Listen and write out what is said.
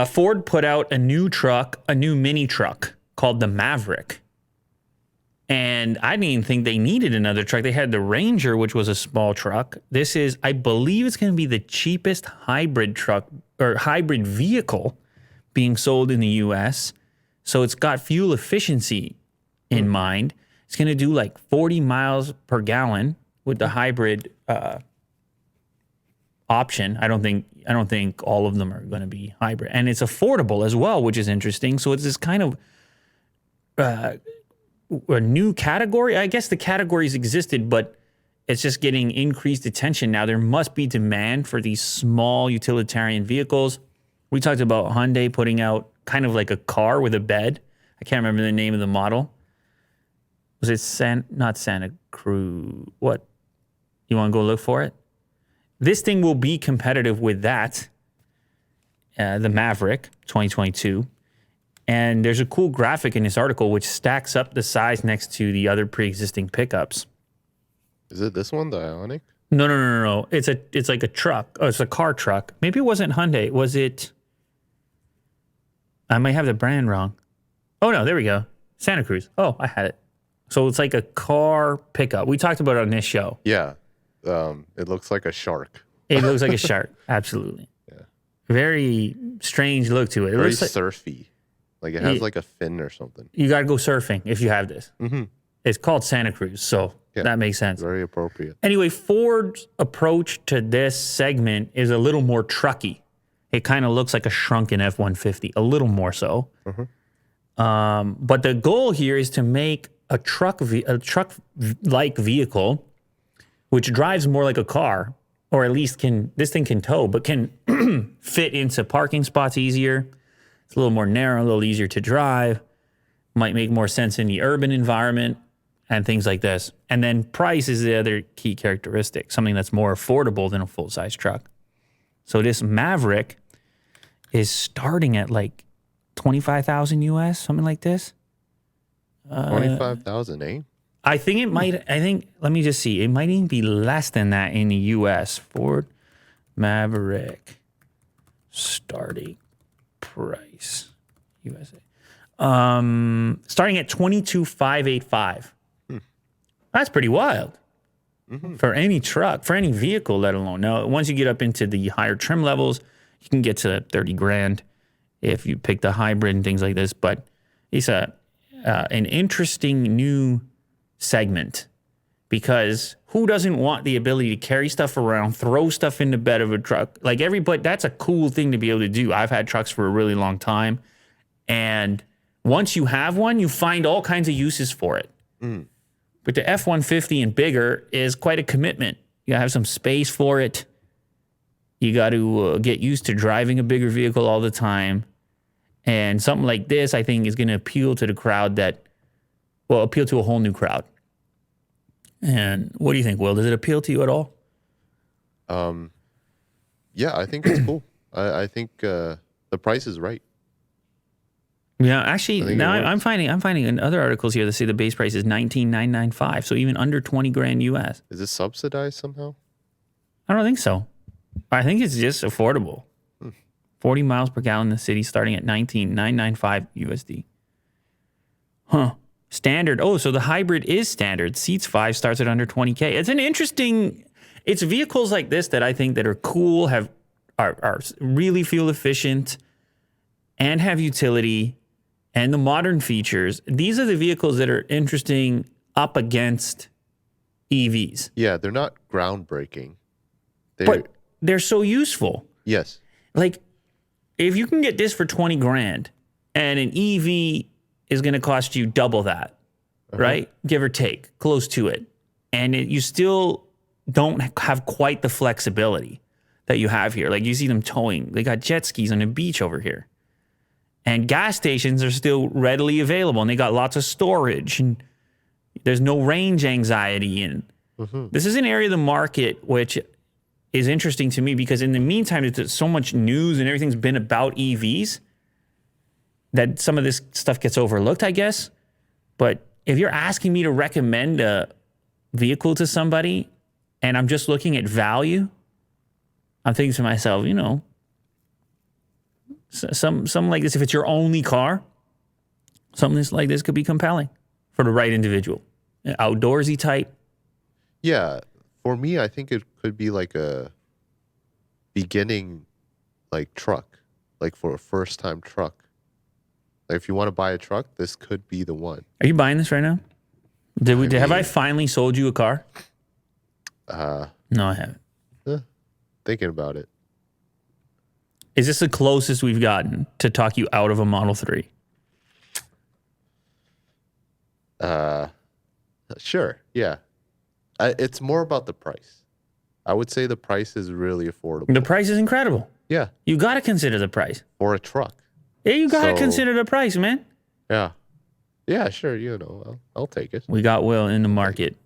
Ford put out a new mini truck called the Maverick. And I didn't even think they needed another truck. They had the Ranger, which was a small truck. This is, I believe it's going to be the cheapest hybrid truck or hybrid vehicle being sold in the U.S. So it's got fuel efficiency in mind. It's going to do like 40 miles per gallon with the hybrid option. I don't think all of them are going to be hybrid. And it's affordable as well, which is interesting. So it's this kind of a new category. I guess the categories existed, but it's just getting increased attention now. There must be demand for these small utilitarian vehicles. We talked about Hyundai putting out kind of like a car with a bed. I can't remember the name of the model. Was it not Santa Cruz? What? You want to go look for it? This thing will be competitive with that, the Maverick 2022. And there's a cool graphic in this article which stacks up the size next to the other pre-existing pickups. Is it this one, the Ioniq? No. It's like a truck. Oh, it's a car truck. Maybe it wasn't Hyundai. Was it? I might have the brand wrong. Oh, no, there we go. Santa Cruz. Oh, I had it. So it's like a car pickup. We talked about it on this show. Yeah. It looks like a shark. It looks like a shark. Absolutely. Yeah. Very strange look to it. It Very looks like, surfy. Like it has like a fin or something. You got to go surfing if you have this. Mm-hmm. It's called Santa Cruz, so that makes sense. Very appropriate. Anyway, Ford's approach to this segment is a little more trucky. It kind of looks like a shrunken F-150, a little more so. Mm-hmm. But the goal here is to make a truck-like vehicle, which drives more like a car, or at least this thing can tow, but can fit into parking spots easier. It's a little more narrow, a little easier to drive. Might make more sense in the urban environment and things like this. And then price is the other key characteristic, something that's more affordable than a full-size truck. So this Maverick is starting at like 25,000 US, something like this. 25,000, eh? I think let me just see. It might even be less than that in the US. Ford Maverick starting price USA. Starting at 22,585. That's pretty wild for any truck, for any vehicle, let alone. Now, once you get up into the higher trim levels, you can get to 30 grand if you pick the hybrid and things like this. But it's an interesting new segment, because who doesn't want the ability to carry stuff around, throw stuff in the bed of a truck? Like everybody, that's a cool thing to be able to do. I've had trucks for a really long time. And once you have one, you find all kinds of uses for it. But the F-150 and bigger is quite a commitment. You gotta have some space for it. You got to get used to driving a bigger vehicle all the time. And something like this, I think, is going to appeal to the crowd appeal to a whole new crowd. And what do you think, Will? Does it appeal to you at all? Yeah, I think it's cool. I think the price is right. Yeah, actually, now I'm finding in other articles here that say the base price is $19,995, so even under 20 grand US. Is this subsidized somehow? I don't think so. I think it's just affordable. 40 miles per gallon in the city, starting at $19,995 USD. Huh. Standard. Oh, so the hybrid is standard. Seats 5 starts at under 20K. It's an interesting. It's vehicles like this that I think that are cool, are really fuel efficient, and have utility and the modern features. These are the vehicles that are interesting up against EVs. Yeah, they're not groundbreaking. But they're so useful. Yes. Like, if you can get this for 20 grand and an EV is going to cost you double that, right? Give or take, close to it. And you still don't have quite the flexibility that you have here. Like, you see them towing. They got jet skis on the beach over here. And gas stations are still readily available, and they got lots of storage, and there's no range anxiety. And this is an area of the market which is interesting to me, because in the meantime, there's so much news and everything's been about EVs that some of this stuff gets overlooked, I guess. But if you're asking me to recommend a vehicle to somebody and I'm just looking at value, I'm thinking to myself, Some like this, if it's your only car, something like this could be compelling for the right individual. Outdoorsy type. Yeah, for me, I think it could be like a beginning, like truck, like for a first time truck. Like if you want to buy a truck, this could be the one. Are you buying this right now? Have I finally sold you a car? No, I haven't. Thinking about it. Is this the closest we've gotten to talk you out of a Model 3? Sure. Yeah. It's more about the price. I would say the price is really affordable. The price is incredible. Yeah. You got to consider the price. For a truck. Yeah, you got to consider the price, man. Yeah. Yeah, sure. I'll take it. We got Will in the market